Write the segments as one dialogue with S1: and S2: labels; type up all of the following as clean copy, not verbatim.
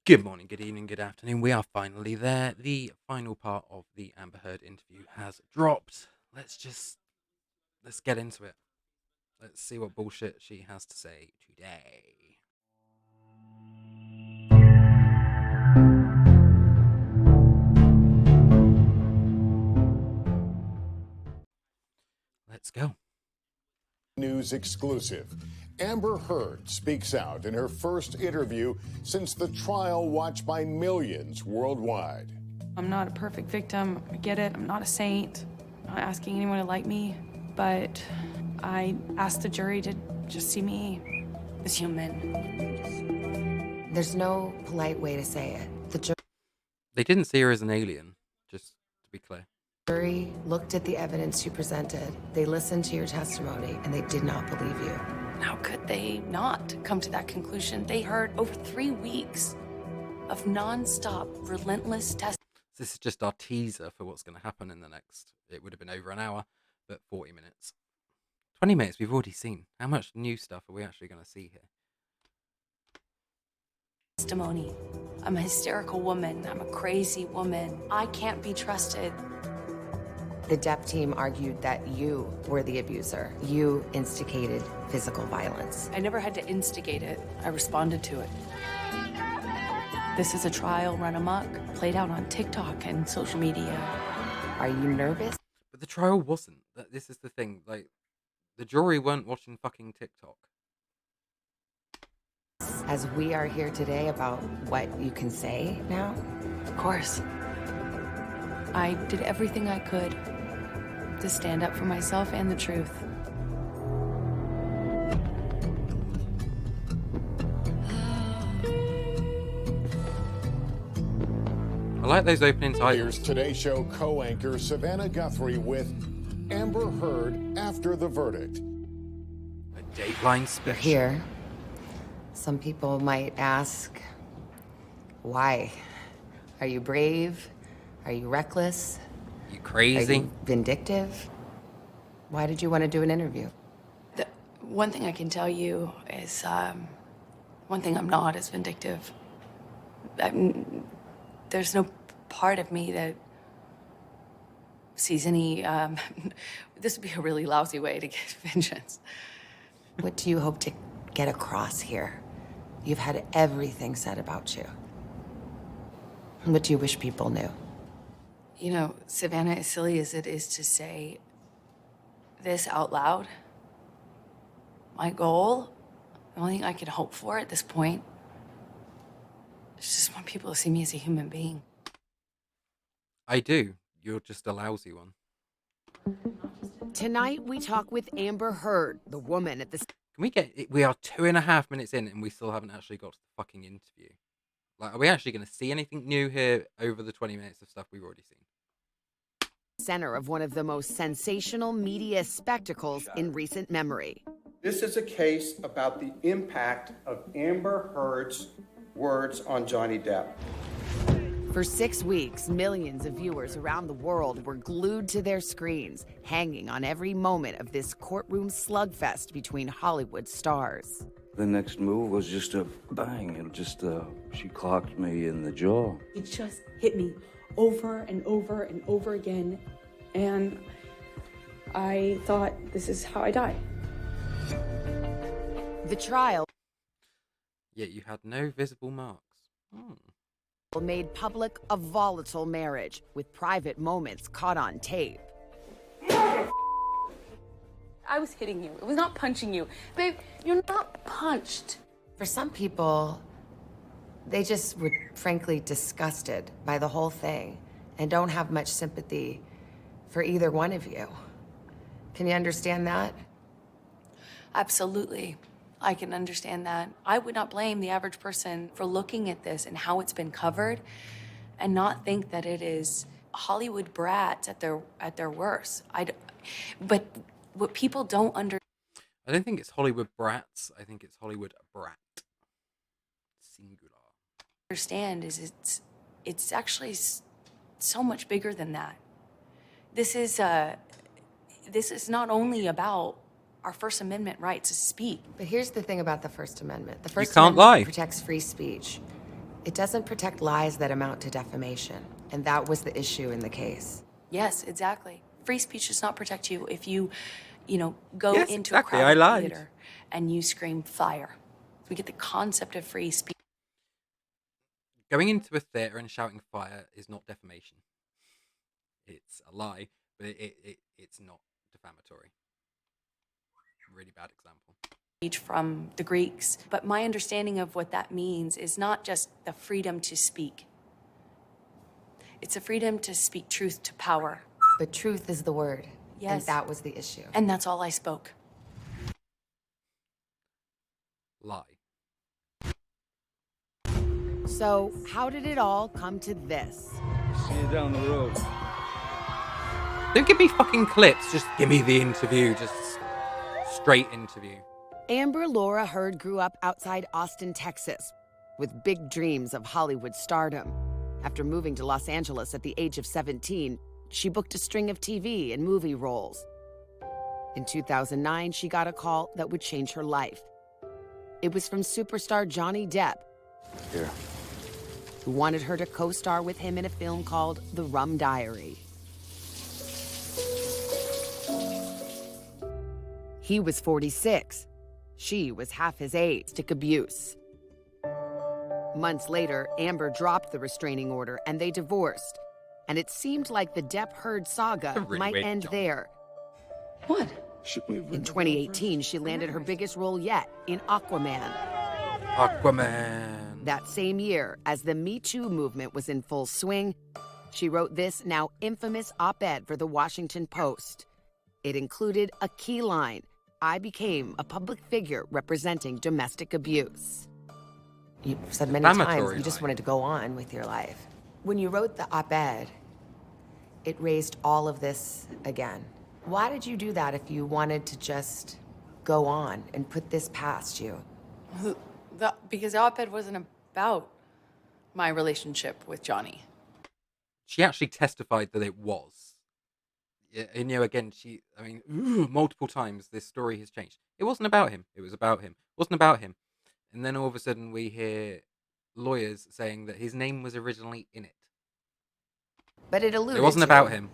S1: Good morning, good evening, good afternoon. We are finally there. The final part of the Amber Heard interview has dropped. Let's get into it. Let's see what bullshit she has to say today. Let's go.
S2: News exclusive. Amber Heard speaks out in her first interview since the trial watched by millions worldwide.
S3: I'm not a perfect victim. I get it. I'm not a saint. I'm not asking anyone to like me. But I asked the jury to just see me as human.
S4: There's no polite way to say it.
S1: They didn't see her as an alien, just to be clear.
S4: Jury looked at the evidence you presented. They listened to your testimony, and they did not believe you.
S3: How could they not come to that conclusion? They heard over 3 weeks of nonstop, relentless testimony.
S1: This is just our teaser for what's going to happen in the next. It would have been over an hour, but 40 minutes. 20 minutes we've already seen. How much new stuff are we actually going to see here?
S3: Testimony. I'm a hysterical woman. I'm a crazy woman. I can't be trusted.
S4: The DEP team argued that you were the abuser. You instigated physical violence.
S3: I never had to instigate it. I responded to it. This is a trial run amok, played out on TikTok and social media.
S4: Are you nervous?
S1: But the trial wasn't. This is the thing. Like, the jury weren't watching fucking TikTok.
S4: As we are here today about what you can say now?
S3: Of course. I did everything I could to stand up for myself and the truth.
S1: I like those opening titles.
S2: Here's Today Show co-anchor Savannah Guthrie with Amber Heard after the verdict.
S1: A Dateline special.
S4: You're here. Some people might ask, why? Are you brave? Are you reckless?
S1: You
S4: Are
S1: crazy?
S4: you vindictive? Why did you want to do an interview?
S3: The one thing I can tell you is, one thing I'm not is vindictive. There's no part of me that sees any, this would be a really lousy way to get vengeance.
S4: What do you hope to get across here? You've had everything said about you. What do you wish people knew?
S3: You know, Savannah, as silly as it is to say this out loud, my goal, the only thing I can hope for at this point, is just want people to see me as a human being.
S1: I do. You're just a lousy one.
S5: Tonight, we talk with Amber Heard, the woman at the...
S1: Can we get it? We are 2.5 minutes in and we still haven't actually got to the fucking interview. Like, are we actually going to see anything new here over the 20 minutes of stuff we've already seen?
S5: center of one of the most sensational media spectacles in recent memory.
S6: This is a case about the impact of Amber Heard's words on Johnny Depp.
S5: For 6 weeks, millions of viewers around the world were glued to their screens, hanging on every moment of this courtroom slugfest between Hollywood stars.
S7: The next move was just a bang. She clocked me in the jaw.
S8: It just hit me over and over and over again. And I thought, this is how I die.
S5: The trial
S1: Yet you had no visible marks.
S5: made public a volatile marriage with private moments caught on tape.
S8: I was hitting you. It was not punching you. Babe, you're not punched.
S4: For some people, they just were frankly disgusted by the whole thing and don't have much sympathy for either one of you. Can you understand that?
S3: Absolutely. I can understand that. I would not blame the average person for looking at this and how it's been covered and not think that it is Hollywood brats at their worst. But what people don't
S1: I don't think it's Hollywood brats. I think it's Hollywood brat. Singular.
S3: understand is it's actually so much bigger than that. This is not only about our First Amendment right to speak.
S4: But here's the thing about the First Amendment. The First
S1: can't
S4: Amendment
S1: lie.
S4: protects free speech. It doesn't protect lies that amount to defamation, and that was the issue in the case.
S3: Yes, exactly. Free speech does not protect you if you go
S1: Yes,
S3: into a
S1: exactly, I
S3: crowded
S1: lied.
S3: theater and you scream fire. We get the concept of free speech.
S1: Going into a theatre and shouting fire is not defamation. It's a lie, but it's not defamatory. Really bad example.
S3: From the Greeks, but my understanding of what that means is not just the freedom to speak. It's a freedom to speak truth to power.
S4: But truth is the word.
S3: Yes.
S4: And that was the issue.
S3: And that's all I spoke.
S1: Lie.
S5: So, how did it all come to this?
S7: See you down the road.
S1: Don't give me fucking clips, just give me the interview, just straight interview.
S5: Amber Laura Heard grew up outside Austin, Texas, with big dreams of Hollywood stardom. After moving to Los Angeles at the age of 17, she booked a string of TV and movie roles. In 2009, she got a call that would change her life. It was from superstar Johnny Depp,
S7: Here.
S5: who wanted her to co-star with him in a film called The Rum Diary. He was 46. She was half his age. Domestic abuse. Months later, Amber dropped the restraining order and they divorced. And it seemed like the Depp-Heard saga
S1: Really
S5: might
S1: weird
S5: end
S1: job.
S5: there.
S3: What?
S5: In 2018, she landed her biggest role yet in Aquaman.
S1: Aquaman.
S5: That same year, as the Me Too movement was in full swing, she wrote this now infamous op-ed for the Washington Post. It included a key line: "I became a public figure representing domestic abuse."
S4: You said many times
S1: Defamatory
S4: you just
S1: lie.
S4: wanted to go on with your life. When you wrote the op-ed, it raised all of this again. Why did you do that if you wanted to just go on and put this past you?
S3: Because the op-ed wasn't about my relationship with Johnny.
S1: She actually testified that it was. Yeah, and again, multiple times this story has changed. It wasn't about him. It was about him. It wasn't about him. And then all of a sudden we hear lawyers saying that his name was originally in it.
S4: But it alluded
S1: It wasn't
S4: to
S1: about him.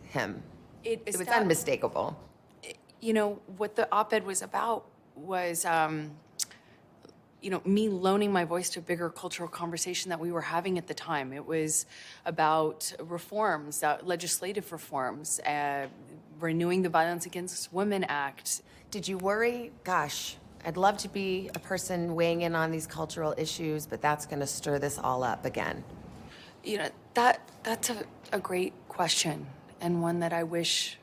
S4: It was unmistakable.
S3: What the op-ed was about was, me loaning my voice to a bigger cultural conversation that we were having at the time. It was about reforms, legislative reforms, renewing the Violence Against Women Act.
S4: Did you worry? Gosh, I'd love to be a person weighing in on these cultural issues, but that's going to stir this all up again.
S3: That's a great question, and one that I wish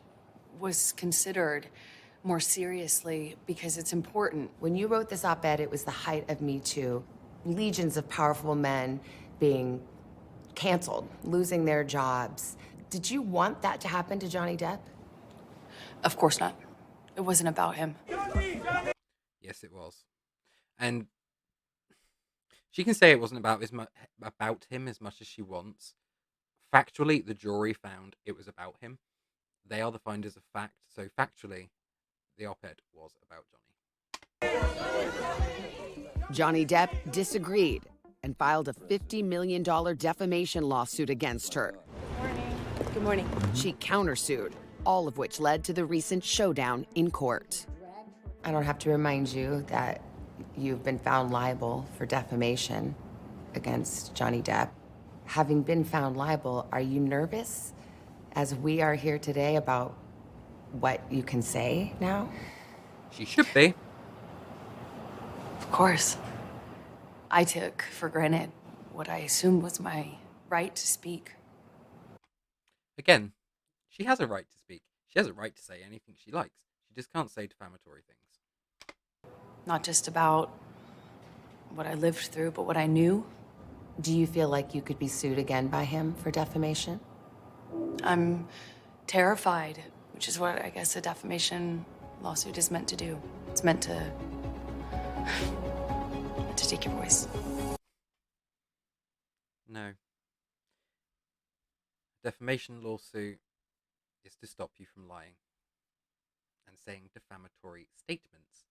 S3: was considered more seriously because it's important.
S4: When you wrote this op-ed, it was the height of Me Too. Legions of powerful men being canceled, losing their jobs. Did you want that to happen to Johnny Depp?
S3: Of course not. It wasn't about him.
S1: Yes, it was. And she can say it wasn't about him as much as she wants. Factually, the jury found it was about him. They are the finders of fact. So factually, the op-ed was about Johnny.
S5: Johnny Depp disagreed and filed a $50 million defamation lawsuit against her.
S3: Good morning.
S5: She countersued, all of which led to the recent showdown in court.
S4: I don't have to remind you that you've been found liable for defamation against Johnny Depp. Having been found liable, are you nervous as we are here today about what you can say now?
S1: She should be.
S3: Of course. I took for granted what I assumed was my right to speak.
S1: Again, she has a right to speak. She has a right to say anything she likes. She just can't say defamatory things.
S3: Not just about what I lived through, but what I knew.
S4: Do you feel like you could be sued again by him for defamation?
S3: I'm terrified, which is what I guess a defamation lawsuit is meant to do. It's meant to take your voice.
S1: No. Defamation lawsuit is to stop you from lying and saying defamatory statements.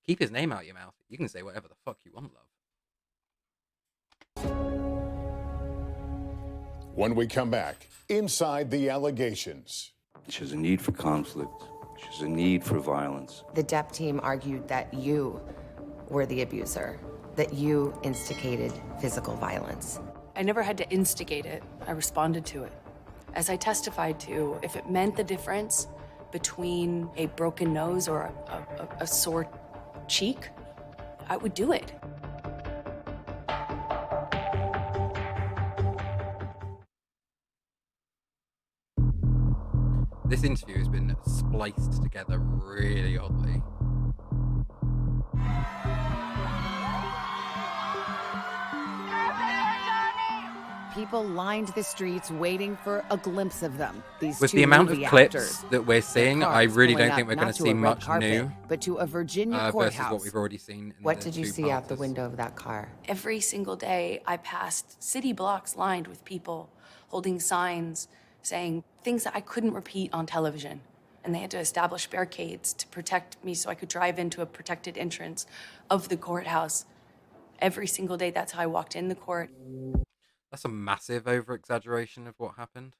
S1: Keep his name out your mouth. You can say whatever the fuck you want, love.
S2: When we come back, inside the allegations.
S7: She has a need for conflict. She has a need for violence.
S4: The DEP team argued that you were the abuser, that you instigated physical violence.
S3: I never had to instigate it. I responded to it. As I testified to, if it meant the difference between a broken nose or a sore cheek, I would do it.
S1: This interview has been spliced together really oddly.
S5: People lined the streets waiting for a glimpse of them. These
S1: With
S5: two
S1: the amount of
S5: movie
S1: clips
S5: actors.
S1: that we're seeing, I
S5: Cars
S1: really
S5: pulling
S1: don't think
S5: up
S1: we're going
S5: not
S1: to
S5: to
S1: see
S5: a red
S1: much
S5: carpet,
S1: new
S5: but to a Virginia
S1: versus
S5: courthouse.
S1: what we've already seen. In
S4: What
S1: the
S4: did you
S1: two
S4: see out the
S1: parters.
S4: window of that car?
S3: Every single day, I passed city blocks lined with people holding signs saying things that I couldn't repeat on television. And they had to establish barricades to protect me so I could drive into a protected entrance of the courthouse. Every single day, that's how I walked in the court.
S1: That's a massive over-exaggeration of what happened.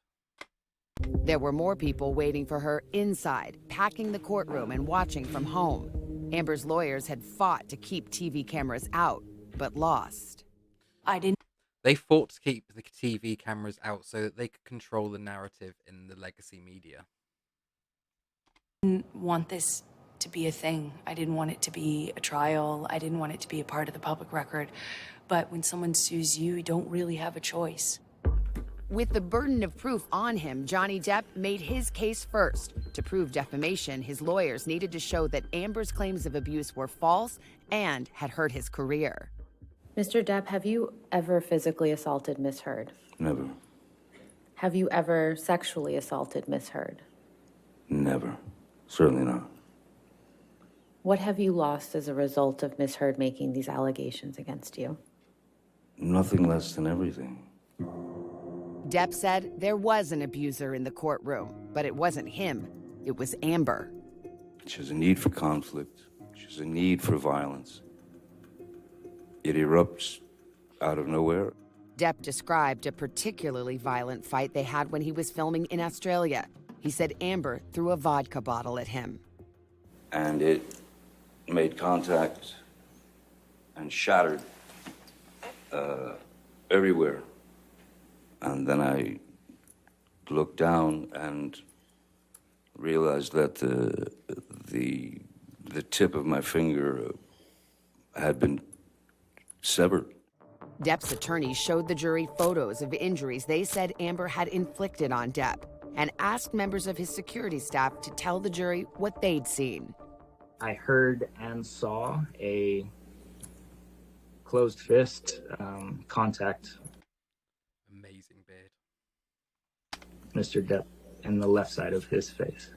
S5: There were more people waiting for her inside, packing the courtroom and watching from home. Amber's lawyers had fought to keep TV cameras out, but lost.
S3: I didn't
S1: They fought to keep the TV cameras out so that they could control the narrative in the legacy media.
S3: want this to be a thing. I didn't want it to be a trial. I didn't want it to be a part of the public record. But when someone sues you, you don't really have a choice.
S5: With the burden of proof on him, Johnny Depp made his case first. To prove defamation, his lawyers needed to show that Amber's claims of abuse were false and had hurt his career.
S9: Mr. Depp, have you ever physically assaulted Miss Heard?
S7: Never.
S9: Have you ever sexually assaulted Miss Heard?
S7: Never. Certainly not.
S9: What have you lost as a result of Miss Heard making these allegations against you?
S7: Nothing less than everything.
S5: Depp said there was an abuser in the courtroom, but it wasn't him. It was Amber.
S7: She has a need for conflict. She has a need for violence. It erupts out of nowhere.
S5: Depp described a particularly violent fight they had when he was filming in Australia. He said Amber threw a vodka bottle at him.
S7: And it made contact and shattered everywhere. And then I looked down and realized that the tip of my finger had been severed.
S5: Depp's attorney showed the jury photos of injuries they said Amber had inflicted on Depp and asked members of his security staff to tell the jury what they'd seen.
S10: I heard and saw a closed fist contact
S1: Amazing beard.
S10: Mr. Depp in the left side of his face.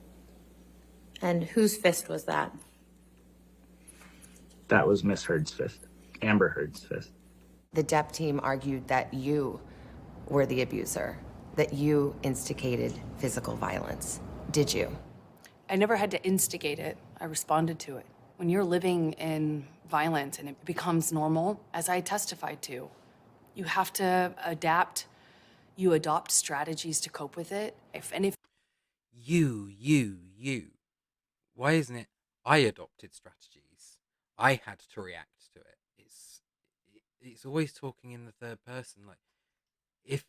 S9: And whose fist was that?
S10: That was Miss Heard's fist, Amber Heard's fist.
S4: The Depp team argued that you were the abuser, that you instigated physical violence. Did you?
S3: I never had to instigate it. I responded to it. When you're living in violence and it becomes normal, as I testified to, you have to adapt. You adopt strategies to cope with it. If
S1: You. Why isn't it I adopted strategies? I had to react to it. It's always talking in the third person. Like, if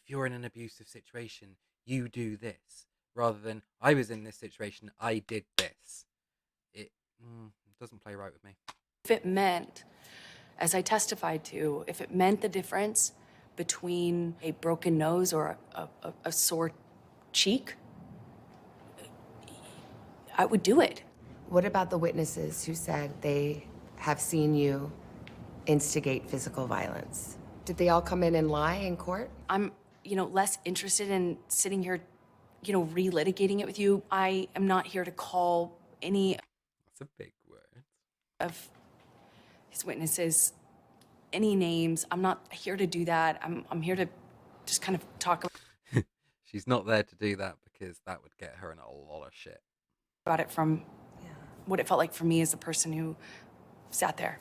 S1: you're in an abusive situation, you do this. Rather than, I was in this situation, I did this. It doesn't play right with me.
S3: if it meant, as I testified to, if it meant the difference between a broken nose or a sore cheek, I would do it.
S4: What about the witnesses who said they have seen you instigate physical violence? Did they all come in and lie in court?
S3: I'm, less interested in sitting here, relitigating it with you. I am not here to call any
S1: That's a big word.
S3: of his witnesses any names. I'm not here to do that. I'm here to just kind of talk
S1: She's not there to do that because that would get her in a lot of shit.
S3: about it from what it felt like for me as the person who sat there.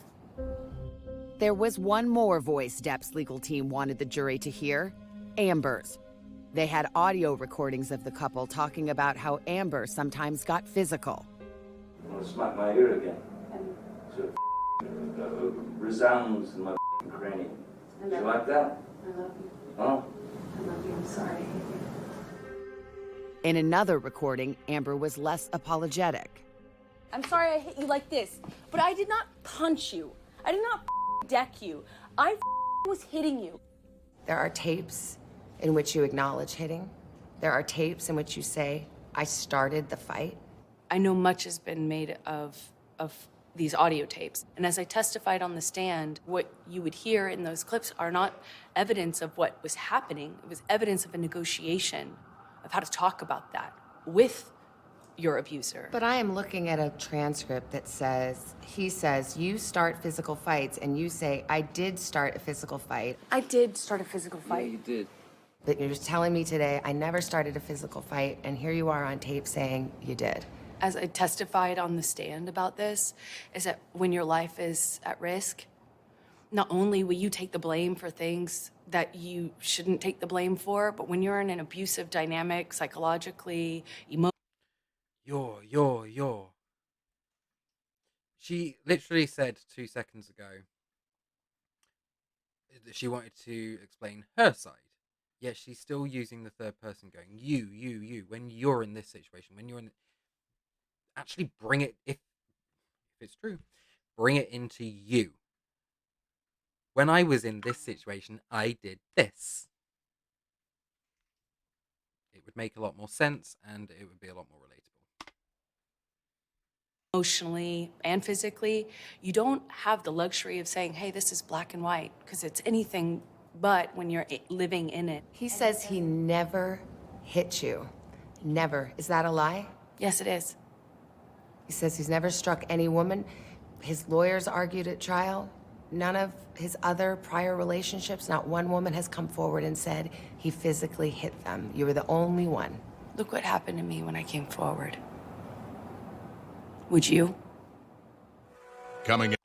S5: There was one more voice Depp's legal team wanted the jury to hear. Amber's. They had audio recordings of the couple talking about how Amber sometimes got physical.
S7: I want to smack my ear again. So it resounds in my cranium. You like that?
S3: I love you.
S7: Huh?
S3: I love you. I'm sorry.
S5: In another recording, Amber was less apologetic.
S8: I'm sorry I hit you like this, but I did not punch you. I did not deck you. I was hitting you.
S4: There are tapes in which you acknowledge hitting. There are tapes in which you say, I started the fight.
S3: I know much has been made of these audio tapes. And as I testified on the stand, what you would hear in those clips are not evidence of what was happening. It was evidence of a negotiation of how to talk about that with your abuser.
S4: But I am looking at a transcript that says, he says, you start physical fights, and you say, I did start a physical fight.
S3: I did start a physical fight.
S7: Yeah, you did.
S4: But you're just telling me today, I never started a physical fight, and here you are on tape saying you did.
S3: As I testified on the stand about this, is that when your life is at risk, not only will you take the blame for things that you shouldn't take the blame for, but when you're in an abusive dynamic, psychologically, emotionally,
S1: You're. She literally said 2 seconds ago that she wanted to explain her side. Yet she's still using the third person going, you, when you're in this situation, when you're in... Actually bring it, if it's true, bring it into you. When I was in this situation, I did this. It would make a lot more sense, and it would be a lot more relatable.
S3: emotionally and physically, you don't have the luxury of saying, hey, this is black and white, because it's anything but when you're living in it.
S4: He says he never hit you. Never. Is that a lie?
S3: Yes, it is.
S4: He says he's never struck any woman. His lawyers argued at trial. None of his other prior relationships, not one woman has come forward and said he physically hit them. You were the only one.
S3: Look what happened to me when I came forward. Would you?
S2: Coming in.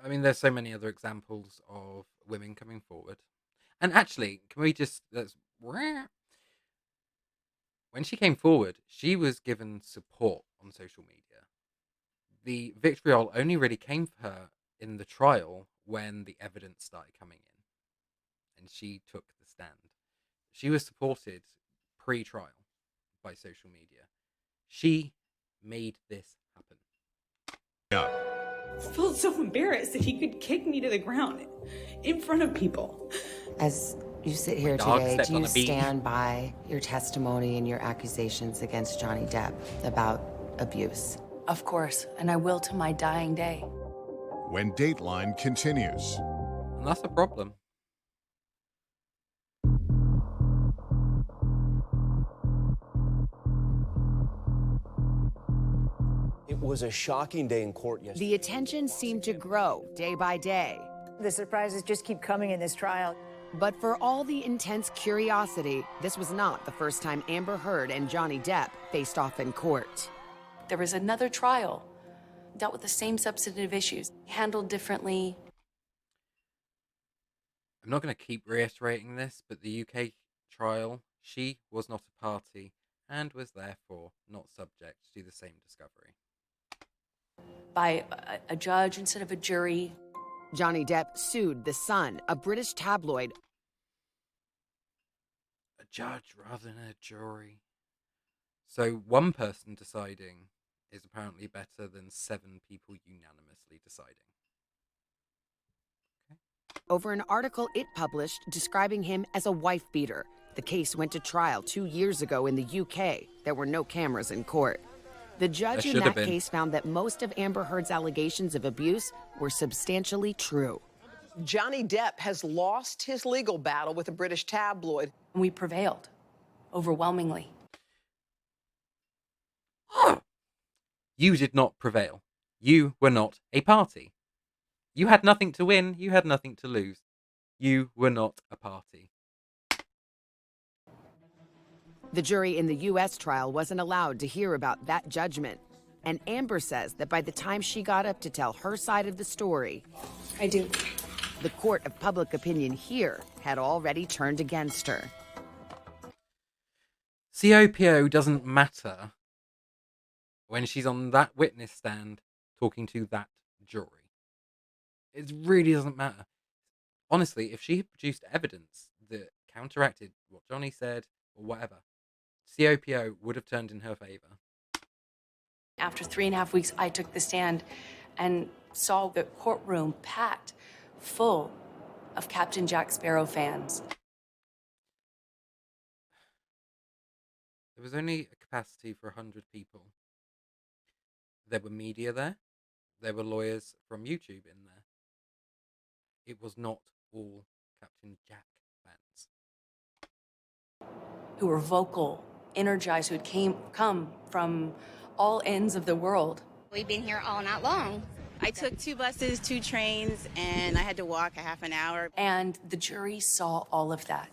S1: I mean, there's so many other examples of women coming forward. And actually, can we just... When she came forward, she was given support on social media. The vitriol only really came for her in the trial when the evidence started coming in. And she took the stand. She was supported pre-trial by social media. She made this happen.
S2: Yeah.
S8: I felt so embarrassed that he could kick me to the ground in front of people.
S4: As you sit here
S1: dog
S4: today,
S1: stepped
S4: do
S1: on
S4: you
S1: a bee.
S4: stand by your testimony and your accusations against Johnny Depp about abuse?
S3: Of course, and I will to my dying day.
S2: When Dateline continues.
S1: And that's a problem.
S11: It was a shocking day in court yesterday.
S5: The attention seemed to grow day by day.
S12: The surprises just keep coming in this trial.
S5: But for all the intense curiosity, this was not the first time Amber Heard and Johnny Depp faced off in court.
S3: There was another trial, dealt with the same substantive issues, handled differently.
S1: I'm not going to keep reiterating this, but the UK trial, she was not a party and was therefore not subject to the same discovery.
S3: By a judge instead of a jury.
S5: Johnny Depp sued The Sun, a British tabloid.
S1: A judge rather than a jury. So one person deciding is apparently better than 7 people unanimously deciding.
S5: Over an article it published describing him as a wife beater. The case went to trial 2 years ago in the UK. There were no cameras in court. The judge in that case found that most of Amber Heard's allegations of abuse were substantially true.
S13: Johnny Depp has lost his legal battle with a British tabloid.
S3: We prevailed, overwhelmingly.
S1: You did not prevail. You were not a party. You had nothing to win, you had nothing to lose. You were not a party.
S5: The jury in the U.S. trial wasn't allowed to hear about that judgment. And Amber says that by the time she got up to tell her side of the story,
S8: I do.
S5: the court of public opinion here had already turned against her.
S1: COPO doesn't matter when she's on that witness stand talking to that jury. It really doesn't matter. Honestly, if she had produced evidence that counteracted what Johnny said or whatever, COPO would have turned in her favor.
S3: After 3.5 weeks, I took the stand and saw the courtroom packed full of Captain Jack Sparrow fans.
S1: There was only a capacity for 100 people. There were media there. There were lawyers from YouTube in there. It was not all Captain Jack fans.
S3: Who were vocal, energized, who had come from all ends of the world.
S14: We've been here all night long. I took 2 buses, 2 trains, and I had to walk a half an hour.
S3: And the jury saw all of that.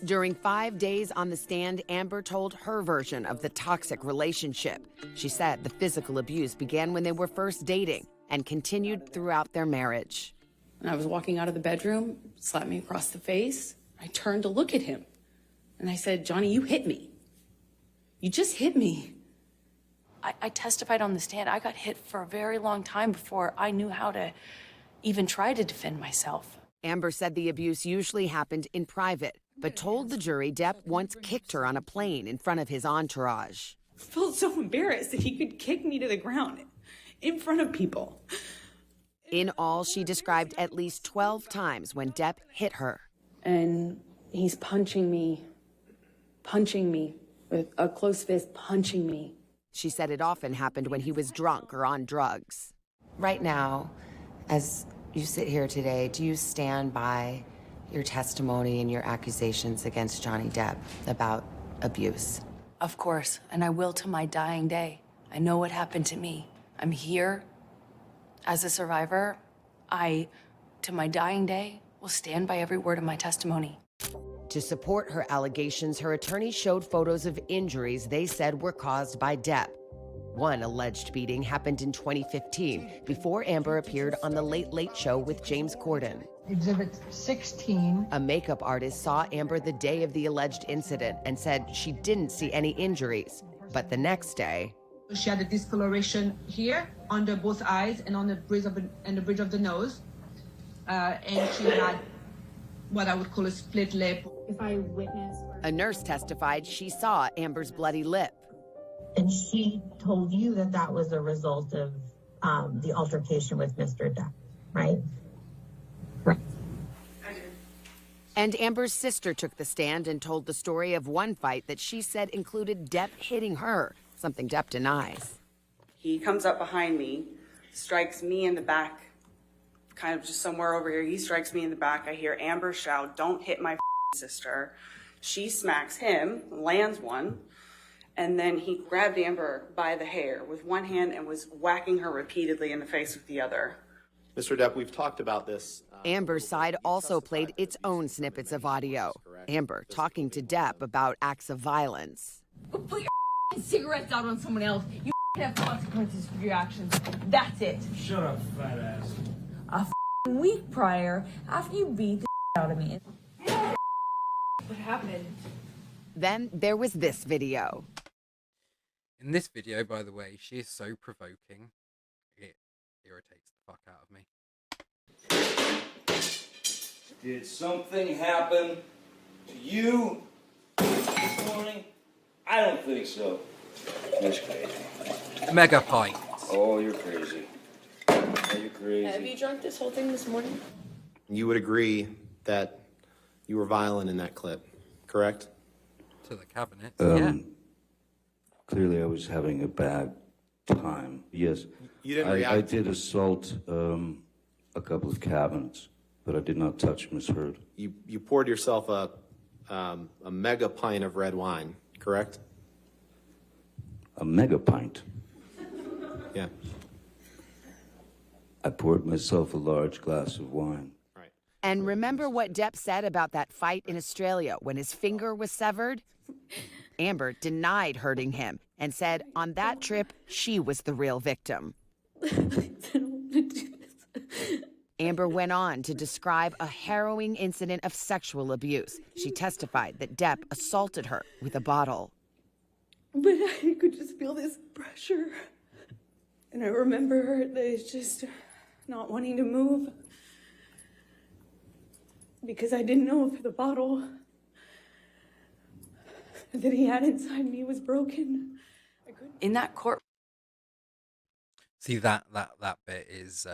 S5: During 5 days on the stand, Amber told her version of the toxic relationship. She said the physical abuse began when they were first dating and continued throughout their marriage.
S8: And I was walking out of the bedroom, slapped me across the face. I turned to look at him. And I said, Johnny, you hit me. You just hit me.
S3: I testified on the stand. I got hit for a very long time before I knew how to even try to defend myself.
S5: Amber said the abuse usually happened in private, but told the jury Depp once kicked her on a plane in front of his entourage.
S8: I felt so embarrassed that he could kick me to the ground in front of people.
S5: In all, she described at least 12 times when Depp hit her.
S8: And he's punching me with a closed fist, punching me.
S5: She said it often happened when he was drunk or on drugs.
S4: Right now, as you sit here today, do you stand by your testimony and your accusations against Johnny Depp about abuse?
S3: Of course, and I will to my dying day. I know what happened to me. I'm here as a survivor. To my dying day, will stand by every word of my testimony.
S5: To support her allegations, her attorney showed photos of injuries they said were caused by Depp. One alleged beating happened in 2015, before Amber appeared on The Late Late Show with James Corden.
S15: Exhibit 16.
S5: A makeup artist saw Amber the day of the alleged incident and said she didn't see any injuries. But the next day,
S15: she had a discoloration here, under both eyes and on the bridge of the nose. And she had what I would call a split lip.
S8: If I witnessed...
S5: A nurse testified she saw Amber's bloody lip.
S16: And she told you that that was a result of the altercation with Mr. Depp, right? Right.
S5: And Amber's sister took the stand and told the story of one fight that she said included Depp hitting her, something Depp denies.
S17: He comes up behind me, strikes me in the back, kind of just somewhere over here. He strikes me in the back. I hear Amber shout, "Don't hit my sister." She smacks him, lands one, and then he grabbed Amber by the hair with one hand and was whacking her repeatedly in the face with the other.
S18: Mr. Depp, we've talked about this.
S5: Amber's side also played its own snippets of audio. Amber talking to Depp about acts of violence.
S19: Go put your cigarettes out on someone else. You have consequences for your actions. That's it.
S20: Shut up, fat ass.
S19: A week prior, after you beat the out of me.
S8: What happened?
S5: Then there was this video.
S1: In this video, by the way, she is so provoking. It irritates the fuck out of me.
S7: Did something happen to you this morning? I don't think so. That's crazy.
S1: Mega pint.
S7: Oh, you're crazy. Oh, you're crazy.
S8: Have you drunk this whole thing this morning?
S18: You would agree that you were violent in that clip, correct?
S1: To the cabinet. Yeah.
S7: Clearly, I was having a bad time. Yes.
S18: You didn't react.
S7: I did assault a couple of cabinets, but I did not touch Miss Heard.
S18: You poured yourself a mega pint of red wine, correct?
S7: A mega pint.
S18: Yeah.
S7: I poured myself a large glass of wine.
S5: And remember what Depp said about that fight in Australia when his finger was severed? Amber denied hurting him and said on that trip, she was the real victim. Amber went on to describe a harrowing incident of sexual abuse. She testified that Depp assaulted her with a bottle.
S8: But I could just feel this pressure. And I remember her just not wanting to move. Because I didn't know if the bottle that he had inside me was broken.
S3: In that court.
S1: See, that bit is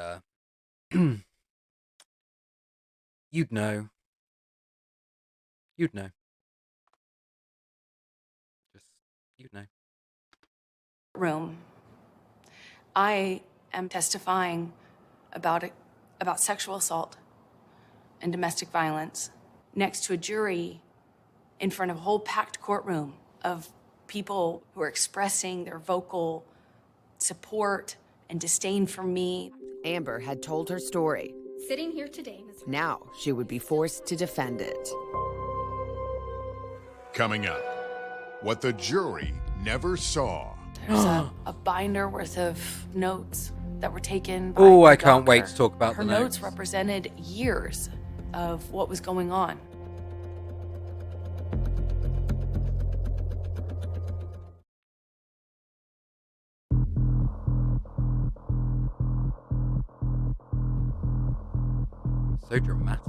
S1: you'd know. You'd know. Just you'd know.
S3: Room. I am testifying about sexual assault and domestic violence next to a jury in front of a whole packed courtroom of people who are expressing their vocal support and disdain for me.
S5: Amber had told her story.
S20: Sitting here today, Ms.
S5: Now she would be forced to defend it.
S2: Coming up, what the jury never saw.
S3: There's a binder worth of notes that were taken by
S1: Oh,
S3: the
S1: I can't wait
S3: doctor.
S1: to talk about
S3: Her
S1: the
S3: notes
S1: notes.
S3: represented years of what was going on.
S1: So dramatic.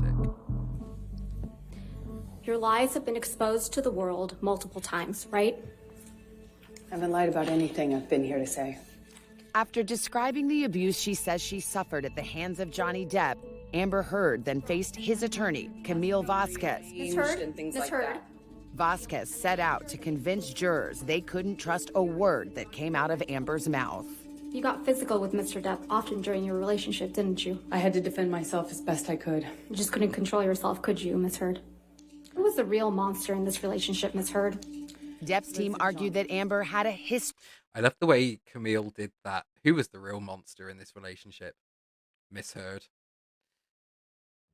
S20: Your lies have been exposed to the world multiple times, right?
S8: I haven't lied about anything I've been here to say.
S5: After describing the abuse she says she suffered at the hands of Johnny Depp, Amber Heard then faced his attorney, Camille Vasquez.
S20: Ms. Heard, Ms. Heard.
S5: Vasquez set out to convince jurors they couldn't trust a word that came out of Amber's mouth.
S20: You got physical with Mr. Depp often during your relationship, didn't you?
S8: I had to defend myself as best I could.
S20: You just couldn't control yourself, could you, Ms. Heard? Who was the real monster in this relationship, Ms. Heard?
S5: Depp's team argued that Amber had a history.
S1: I love the way Camille did that. Who was the real monster in this relationship? Miss Heard.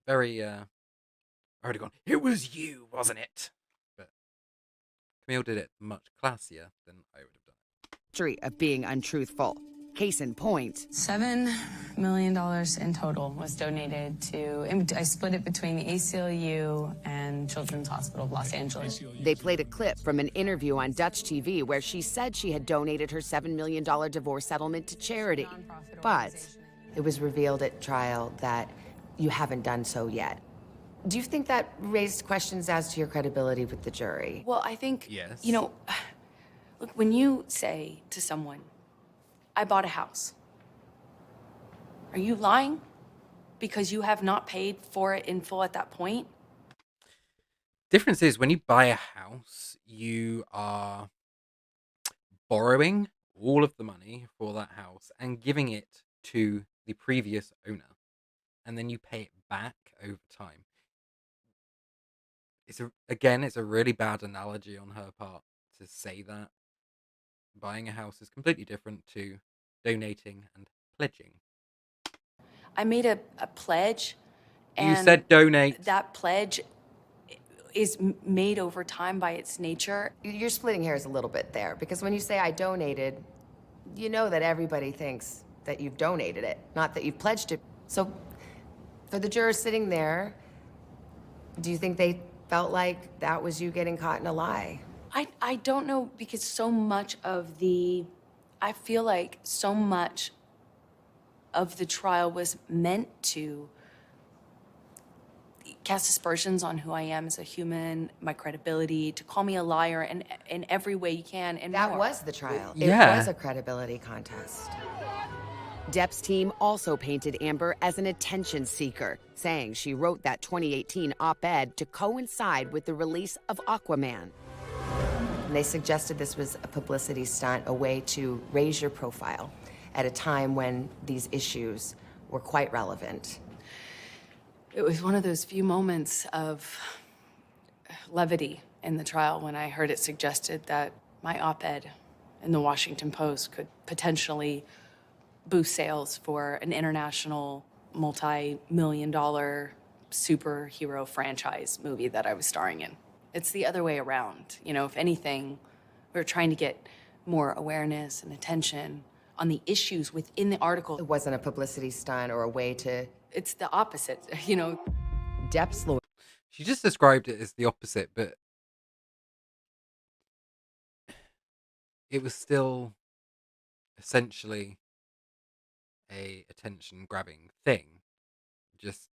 S1: Very, already gone, it was you, wasn't it? But Camille did it much classier than I would have done.
S5: History of being untruthful. Case in point.
S21: $7 million in total was donated to, I split it between the ACLU and Children's Hospital of Los Angeles.
S5: They played a clip from an interview on Dutch TV where she said she had donated her $7 million divorce settlement to charity. But
S4: It was revealed at trial that you haven't done so yet. Do you think that raised questions as to your credibility with the jury?
S3: Well, I think,
S1: Yes.
S3: you know, look, when you say to someone, I bought a house, are you lying because you have not paid for it in full at that point?
S1: Difference is when you buy a house, you are borrowing all of the money for that house and giving it to the previous owner, and then you pay it back over time. It's a really bad analogy on her part to say that. Buying a house is completely different to donating and pledging.
S3: I made a pledge.
S1: You
S3: And
S1: said donate.
S3: That pledge is made over time by its nature.
S4: You're splitting hairs a little bit there, because when you say I donated, you know that everybody thinks that you've donated it, not that you've pledged it. So for the jurors sitting there, do you think they felt like that was you getting caught in a lie?
S3: I don't know, because so much of I feel like so much of the trial was meant to cast aspersions on who I am as a human, my credibility, to call me a liar in every way you can, and
S4: That
S3: more.
S4: was the trial.
S1: Yeah.
S4: It was a credibility contest.
S5: Depp's team also painted Amber as an attention seeker, saying she wrote that 2018 op-ed to coincide with the release of Aquaman.
S4: And they suggested this was a publicity stunt, a way to raise your profile at a time when these issues were quite relevant.
S3: It was one of those few moments of levity in the trial when I heard it suggested that my op-ed in the Washington Post could potentially boost sales for an international multi-million-dollar superhero franchise movie that I was starring in. It's the other way around. You know, if anything, We were trying to get more awareness and attention on the issues within the article.
S4: It wasn't a publicity stunt or a way to...
S3: It's the opposite, you know.
S4: Depp's lawyer.
S1: She just described it as the opposite, but it was still essentially a attention-grabbing thing, just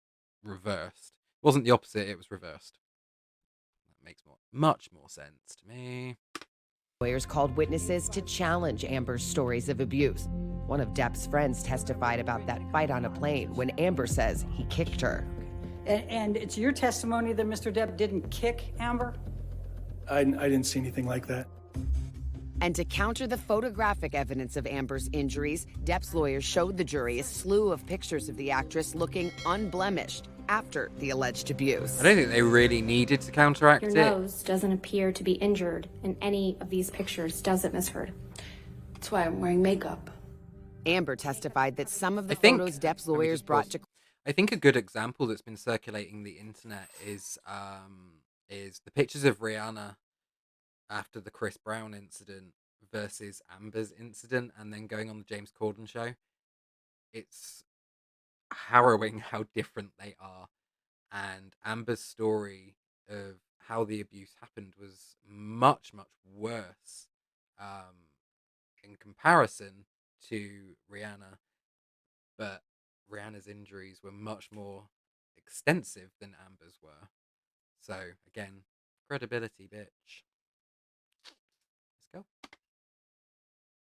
S1: reversed. It wasn't the opposite, it was reversed. That makes much more sense to me.
S5: Lawyers called witnesses to challenge Amber's stories of abuse. One of Depp's friends testified about that fight on a plane when Amber says he kicked her.
S12: And it's your testimony that Mr. Depp didn't kick Amber?
S10: I didn't see anything like that.
S5: And to counter the photographic evidence of Amber's injuries, Depp's lawyers showed the jury a slew of pictures of the actress looking unblemished after the alleged abuse.
S1: I don't think they really needed to counteract
S20: Your
S1: it.
S20: nose doesn't appear to be injured in any of these pictures, does it, Miss Heard?
S3: That's why I'm wearing makeup.
S5: Amber testified that some of the photos Depp's lawyers brought to...
S1: I think a good example that's been circulating the internet is the pictures of Rihanna after the Chris Brown incident versus Amber's incident, and then going on the James Corden show. It's harrowing how different they are, and Amber's story of how the abuse happened was much worse in comparison to Rihanna, but Rihanna's injuries were much more extensive than Amber's were. So again, credibility, bitch. Let's go.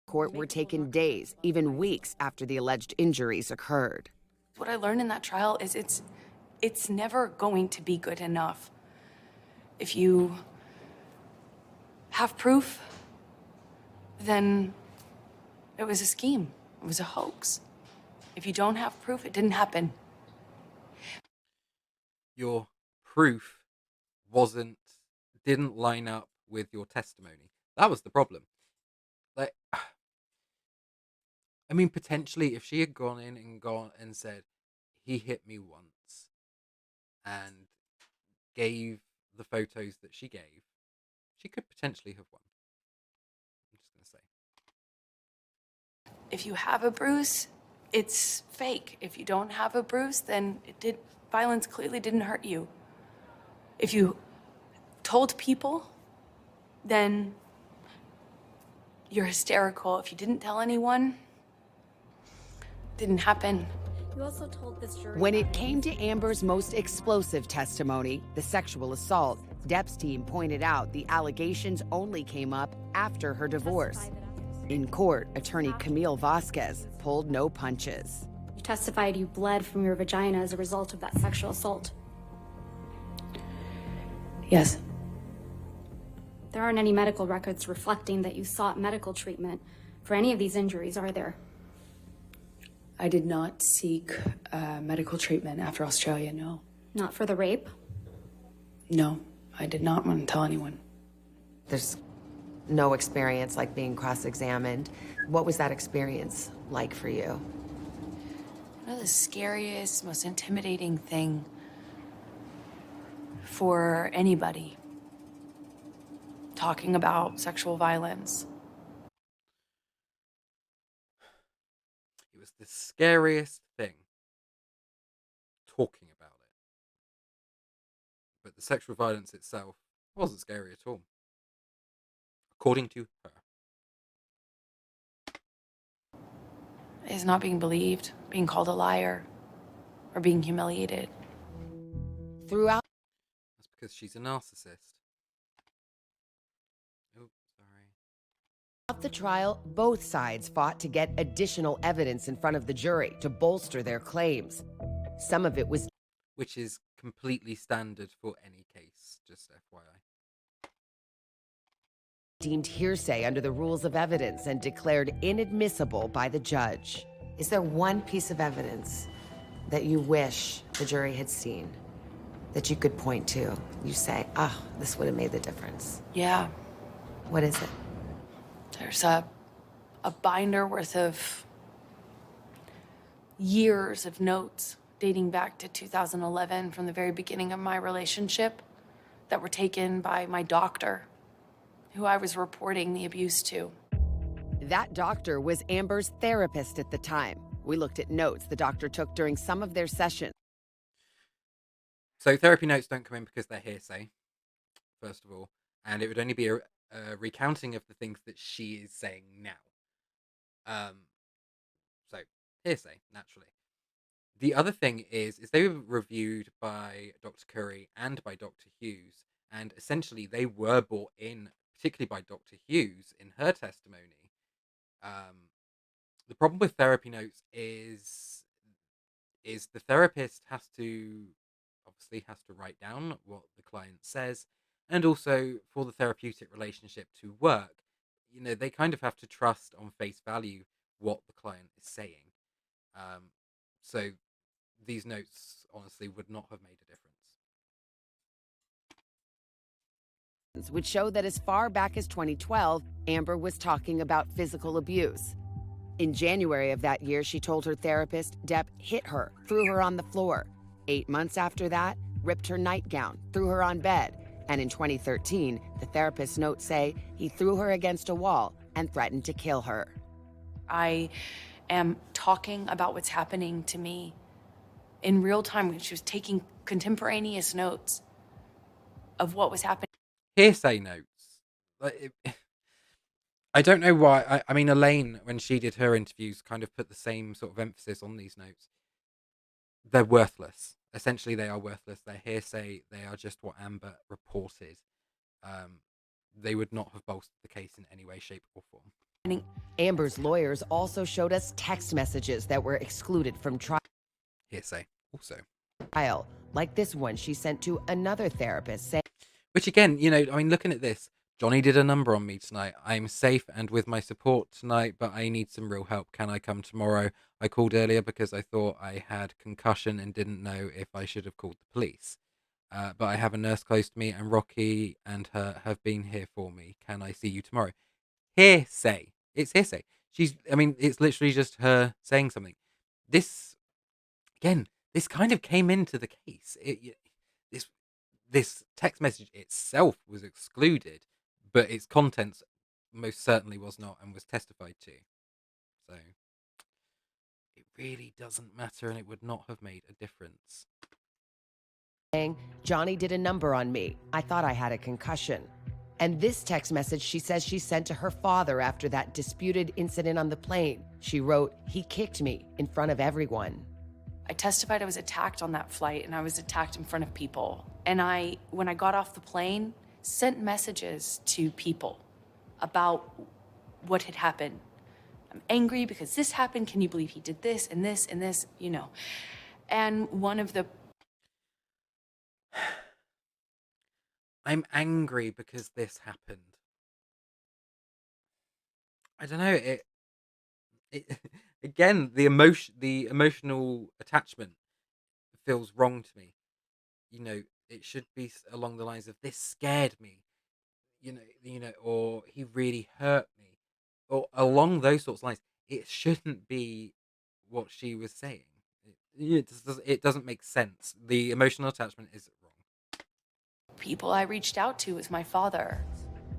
S5: Court were taken days, even weeks after the alleged injuries occurred.
S3: What I learned in that trial is it's never going to be good enough. If you have proof, then it was a scheme. It was a hoax. If you don't have proof, it didn't happen.
S1: Your proof didn't line up with your testimony. That was the problem. Like, I mean, potentially, if she had gone in and said, he hit me once, and gave the photos that she gave, she could potentially have won. I'm just going to say.
S3: If you have a bruise, it's fake. If you don't have a bruise, then violence clearly didn't hurt you. If you told people, then you're hysterical. If you didn't tell anyone, it didn't happen.
S20: You also told this jury...
S5: When it came to Amber's most explosive testimony, the sexual assault, Depp's team pointed out the allegations only came up after her divorce. In court, attorney Camille Vasquez pulled no punches.
S20: You testified you bled from your vagina as a result of that sexual assault.
S3: Yes.
S20: There aren't any medical records reflecting that you sought medical treatment for any of these injuries, are there?
S3: I did not seek medical treatment after Australia, no.
S20: Not for the rape?
S3: No, I did not want to tell anyone.
S4: There's no experience like being cross-examined. What was that experience like for you?
S3: You know, the scariest, most intimidating thing for anybody talking about sexual violence.
S1: It was the scariest thing talking about it. But the sexual violence itself wasn't scary at all, according to her.
S3: Is not being believed, being called a liar, or being humiliated.
S5: Throughout...
S1: That's because she's a narcissist. Oh, sorry.
S5: Throughout the trial, both sides fought to get additional evidence in front of the jury to bolster their claims. Some of it was...
S1: Which is completely standard for any case, just FYI.
S5: Deemed hearsay under the rules of evidence and declared inadmissible by the judge.
S4: Is there one piece of evidence that you wish the jury had seen, that you could point to? You say, this would have made the difference.
S3: Yeah.
S4: What is it?
S3: There's a binder worth of years of notes dating back to 2011 from the very beginning of my relationship that were taken by my doctor, who I was reporting the abuse to.
S5: That doctor was Amber's therapist at the time. We looked at notes the doctor took during some of their sessions.
S1: So therapy notes don't come in because they're hearsay, first of all, and it would only be a recounting of the things that she is saying now. So hearsay, naturally. The other thing is they were reviewed by Dr. Curry and by Dr. Hughes, and essentially they were brought in, particularly by Dr. Hughes in her testimony. The problem with therapy notes is the therapist has to write down what the client says, and also for the therapeutic relationship to work, they kind of have to trust on face value what the client is saying. So these notes honestly would not have made a difference.
S5: Which show that as far back as 2012, Amber was talking about physical abuse. In January of that year, she told her therapist Depp hit her, threw her on the floor. 8 months after that, ripped her nightgown, threw her on bed. And in 2013, the therapist's notes say he threw her against a wall and threatened to kill her.
S3: I am talking about what's happening to me in real time when she was taking contemporaneous notes of what was happening.
S1: Hearsay notes. I don't know why. I mean, Elaine, when she did her interviews, kind of put the same sort of emphasis on these notes. They're worthless. Essentially, they are worthless. They're hearsay. They are just what Amber reported. They would not have bolstered the case in any way, shape, or form.
S5: Amber's lawyers also showed us text messages that were excluded from trial.
S1: Hearsay, also.
S5: Like this one she sent to another therapist saying...
S1: Which again, looking at this, Johnny did a number on me tonight. I'm safe and with my support tonight, but I need some real help. Can I come tomorrow? I called earlier because I thought I had concussion and didn't know if I should have called the police. But I have a nurse close to me, and Rocky and her have been here for me. Can I see you tomorrow? Hearsay. It's hearsay. It's literally just her saying something. This kind of came into the case. This text message itself was excluded, but its contents most certainly was not and was testified to. So it really doesn't matter, and it would not have made a difference.
S5: Saying, Johnny did a number on me. I thought I had a concussion. And this text message she says she sent to her father after that disputed incident on the plane. She wrote, he kicked me in front of everyone.
S3: I testified I was attacked on that flight, and I was attacked in front of people. And when I got off the plane, sent messages to people about what had happened. I'm angry because this happened. Can you believe he did this and this and this, And one of the...
S1: I'm angry because this happened. I don't know, it again, the emotional attachment feels wrong to me. It should be along the lines of this scared me, or he really hurt me, or along those sorts of lines. It shouldn't be what she was saying. It doesn't make sense. The emotional attachment is wrong.
S3: People I reached out to was my father.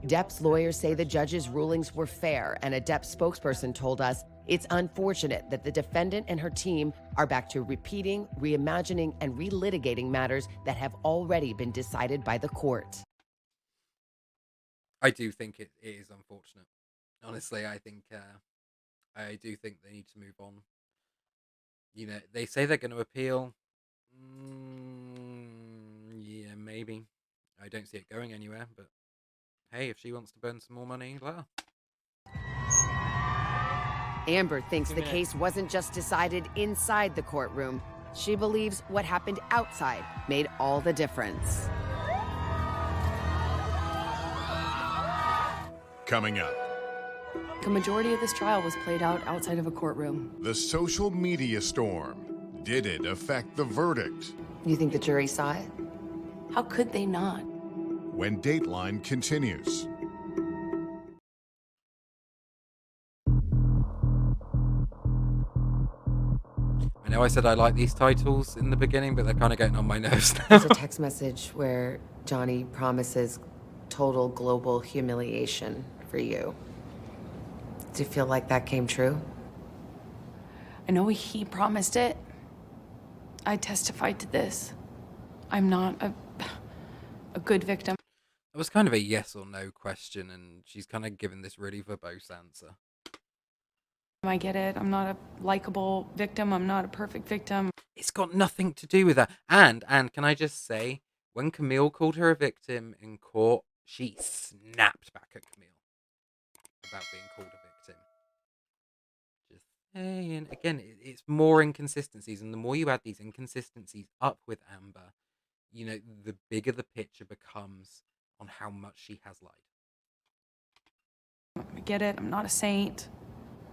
S5: Depp's lawyers say the judge's rulings were fair, and a Depp spokesperson told us it's unfortunate that the defendant and her team are back to repeating, reimagining, and relitigating matters that have already been decided by the court.
S1: I do think it is unfortunate. Honestly, I do think they need to move on. They say they're going to appeal. Yeah, maybe. I don't see it going anywhere, but hey, if she wants to burn some more money, let her.
S5: Amber thinks the case wasn't just decided inside the courtroom. She believes what happened outside made all the difference.
S2: Coming up.
S3: The majority of this trial was played out outside of a courtroom.
S2: The social media storm. Did it affect the verdict?
S4: You think the jury saw it?
S3: How could they not?
S2: When Dateline continues.
S1: I know I said I like these titles in the beginning, but they're kind of getting on my nerves now.
S4: There's a text message where Johnny promises total global humiliation for you. Do you feel like that came true?
S8: I know he promised it. I testified to this. I'm not a good victim.
S1: It was kind of a yes or no question, and she's kind of given this really verbose answer.
S8: I get it. I'm not a likable victim. I'm not a perfect victim.
S1: It's got nothing to do with that. And can I just say, when Camille called her a victim in court, she snapped back at Camille about being called a victim. Just saying. Again, it's more inconsistencies, and the more you add these inconsistencies up with Amber, you know, the bigger the picture becomes on how much she has lied.
S8: I get it. I'm not a saint.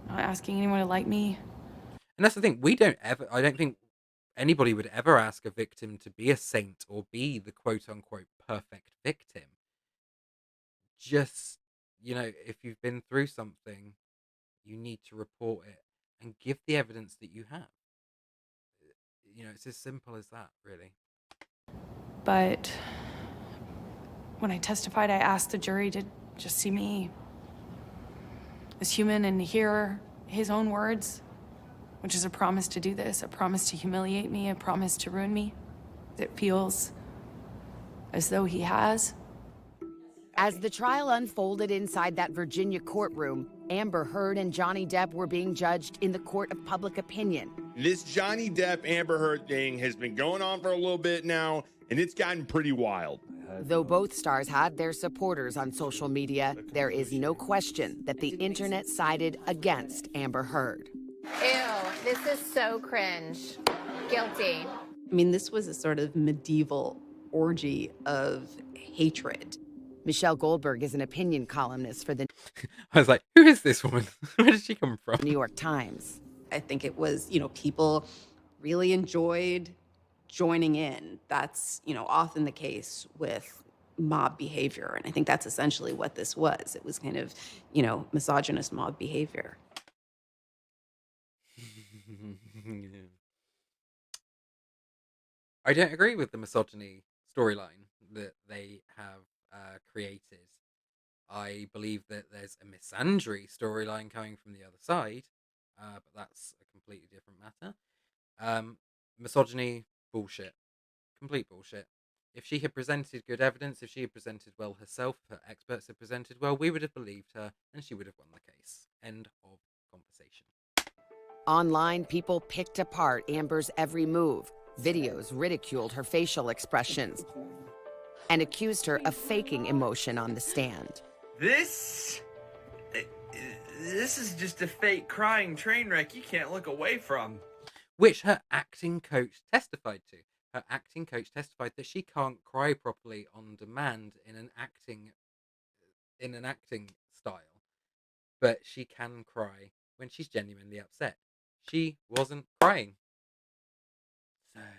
S8: I'm not asking anyone to like me.
S1: And that's the thing. I don't think anybody would ever ask a victim to be a saint or be the quote-unquote perfect victim. Just, you know, if you've been through something, you need to report it and give the evidence that you have. You know, it's as simple as that, really.
S8: But when I testified, I asked the jury to just see me as human and hear his own words, which is a promise to do this, a promise to humiliate me, a promise to ruin me. It feels as though he has.
S5: As the trial unfolded inside that Virginia courtroom, Amber Heard and Johnny Depp were being judged in the court of public opinion.
S6: This Johnny Depp Amber Heard thing has been going on for a little bit now, and it's gotten pretty wild.
S5: Though both stars had their supporters on social media, there is no question that the internet sided against Amber Heard.
S22: Ew, this is so cringe. Guilty.
S23: I mean, this was a sort of medieval orgy of hatred.
S5: Michelle Goldberg is an opinion columnist for the
S1: I was like, who is this woman? Where did she come from?
S5: New York Times.
S23: I think it was, you know, people really enjoyed joining in. That's, you know, often the case with mob behavior. And I think that's essentially what this was. It was kind of, you know, misogynist mob behavior.
S1: I don't agree with the misogyny storyline that they have created. I believe that there's a misandry storyline coming from the other side, but that's a completely different matter. Misogyny, bullshit. Complete bullshit. If she had presented good evidence, if she had presented well herself, her experts had presented well, we would have believed her and she would have won the case. End of conversation.
S5: Online, people picked apart Amber's every move. Videos ridiculed her facial expressions and accused her of faking emotion on the stand.
S24: This is just a fake crying train wreck you can't look away from.
S1: Which her acting coach testified to. Her acting coach testified that she can't cry properly on demand in an acting style, but she can cry when she's genuinely upset. She wasn't crying. So, was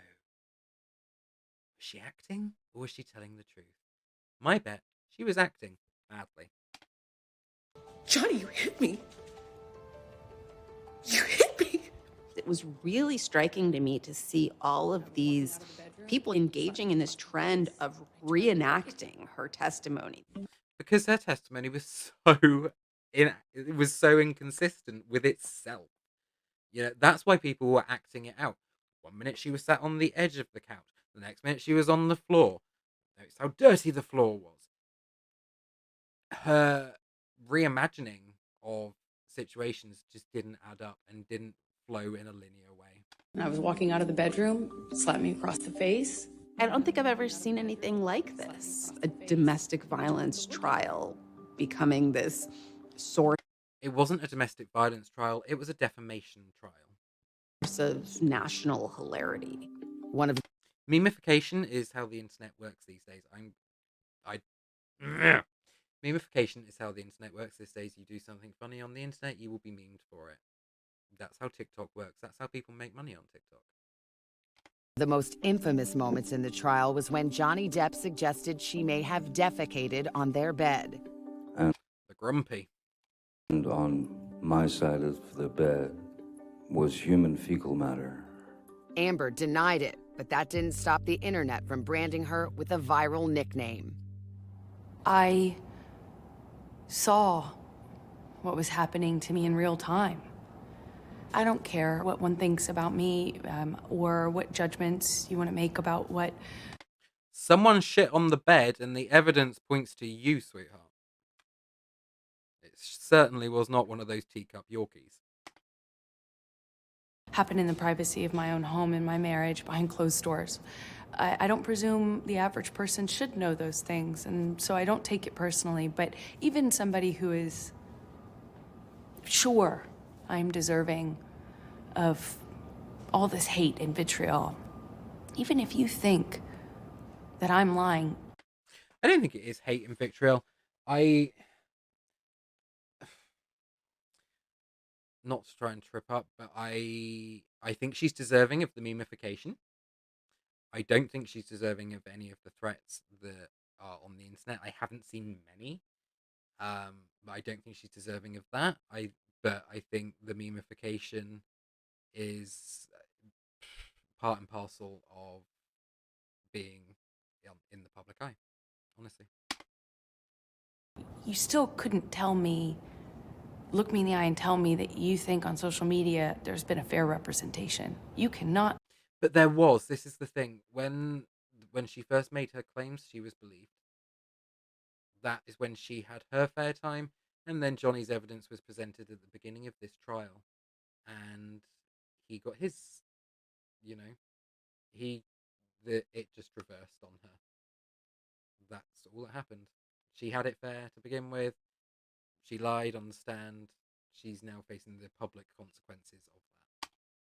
S1: she acting or was she telling the truth? My bet, she was acting badly.
S23: Johnny, you hit me. You hit me. It was really striking to me to see all of these people engaging in this trend of reenacting her testimony.
S1: Because her testimony was so inconsistent with itself. You know, that's why people were acting it out. 1 minute she was sat on the edge of the couch. The next minute she was on the floor. Notice how dirty the floor was. Her reimagining of situations just didn't add up and didn't flow in a linear way.
S8: I was walking out of the bedroom, slapped me across the face.
S23: I don't think I've ever seen anything like this. A domestic violence trial becoming this sort
S1: It wasn't a domestic violence trial, it was a defamation trial.
S23: of national hilarity.
S5: One of
S1: Memification is how the internet works these days. Memification is how the internet works these days. You do something funny on the internet, you will be memed for it. That's how TikTok works. That's how people make money on TikTok.
S5: the most infamous moments in the trial was when Johnny Depp suggested she may have defecated on their bed.
S1: The grumpy.
S7: And on my side of the bed was human fecal matter.
S5: Amber denied it, but that didn't stop the internet from branding her with a viral nickname.
S8: I saw what was happening to me in real time. I don't care what one thinks about me or what judgments you want to make about what...
S1: Someone shit on the bed and the evidence points to you, sweetheart. It certainly was not one of those teacup Yorkies.
S8: happened in the privacy of my own home, in my marriage, behind closed doors. I don't presume the average person should know those things, and so I don't take it personally, but even somebody who is sure I'm deserving of all this hate and vitriol, even if you think that I'm lying.
S1: I don't think it is hate and vitriol. Not to try and trip up, but I think she's deserving of the memification. I don't think she's deserving of any of the threats that are on the internet. I haven't seen many, but I don't think she's deserving of that. But I think the memification is part and parcel of being in the public eye, honestly.
S8: You still couldn't tell me, look me in the eye and tell me that you think on social media there's been a fair representation. You cannot.
S1: But there was. This is the thing. When she first made her claims, she was believed. That is when she had her fair time, and then Johnny's evidence was presented at the beginning of this trial, and he got his. It just reversed on her. That's all that happened. She had it fair to begin with. She lied on the stand. She's now facing the public consequences of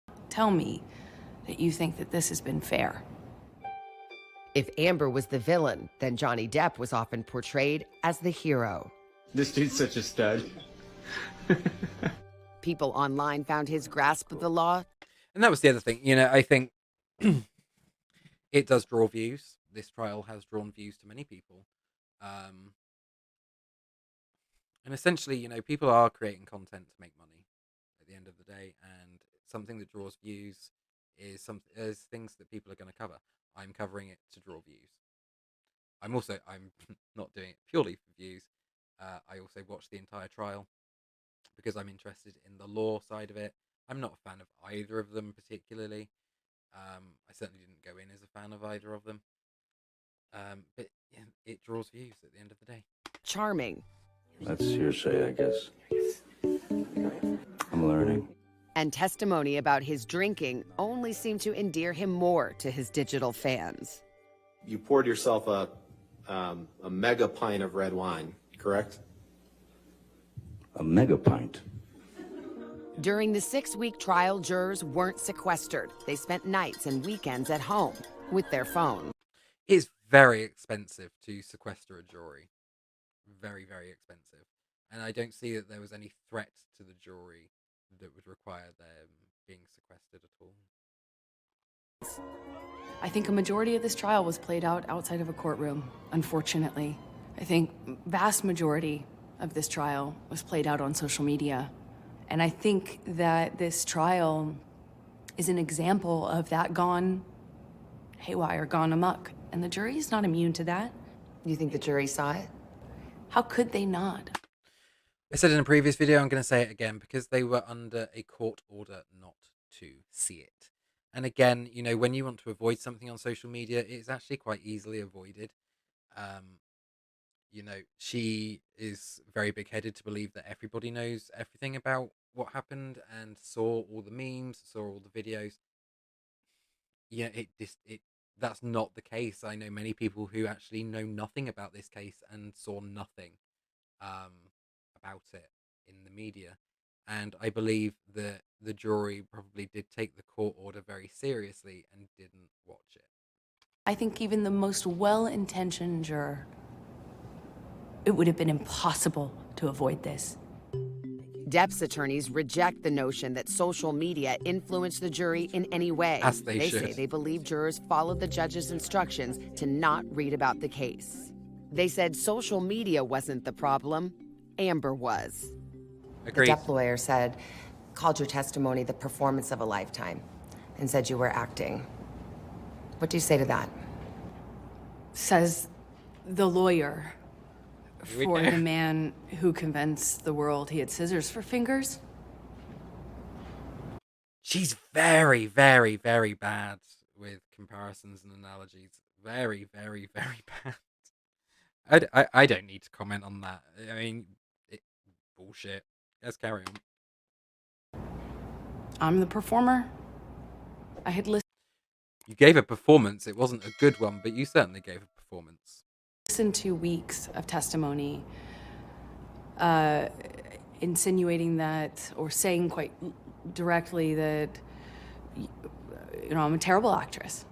S1: that.
S8: Tell me that you think that this has been fair.
S5: If Amber was the villain, then Johnny Depp was often portrayed as the hero.
S10: This dude's such a stud.
S5: People online found his grasp of the law.
S1: And that was the other thing. I think it does draw views. This trial has drawn views to many people. And essentially, people are creating content to make money at the end of the day. And something that draws views is things that people are going to cover. I'm covering it to draw views. I'm not doing it purely for views. I also watched the entire trial because I'm interested in the law side of it. I'm not a fan of either of them particularly. I certainly didn't go in as a fan of either of them. But it draws views at the end of the day.
S5: Charming.
S7: That's hearsay, I guess. I'm learning.
S5: And testimony about his drinking only seemed to endear him more to his digital fans.
S18: You poured yourself a mega pint of red wine, correct?
S7: A mega pint?
S5: During the 6-week trial, jurors weren't sequestered. They spent nights and weekends at home with their phone.
S1: It's very expensive to sequester a jury. Very, very expensive. And I don't see that there was any threat to the jury that would require them being sequestered at all.
S8: I think a majority of this trial was played out outside of a courtroom, unfortunately. I think vast majority of this trial was played out on social media. And I think that this trial is an example of that gone haywire, gone amok. And the jury is not immune to that.
S4: You think the jury saw it?
S8: How could they not?
S1: I said in a previous video, I'm going to say it again, because they were under a court order not to see it. And again, when you want to avoid something on social media, it's actually quite easily avoided. She is very big-headed to believe that everybody knows everything about what happened and saw all the memes, saw all the videos. That's not the case. I know many people who actually know nothing about this case and saw nothing about it in the media. And I believe that the jury probably did take the court order very seriously and didn't watch it.
S8: I think even the most well-intentioned juror, it would have been impossible to avoid this.
S5: Depp's attorneys reject the notion that social media influenced the jury in any way.
S1: As they should.
S5: Say they believe jurors followed the judge's instructions to not read about the case. They said social media wasn't the problem, Amber was.
S1: Agreed.
S4: The Depp lawyer called your testimony the performance of a lifetime and said you were acting. What do you say to that?
S8: Says the lawyer
S1: Here we
S3: For
S1: go.
S3: the man who convinced the world he had scissors for fingers?
S1: She's very, very, very bad with comparisons and analogies. Very, very, very bad. I don't need to comment on that. I mean, bullshit. Let's carry on.
S3: I'm the performer. I had
S1: You gave a performance. It wasn't a good one, but you certainly gave a performance.
S3: listened to weeks of testimony insinuating that, or saying quite directly that, I'm a terrible actress.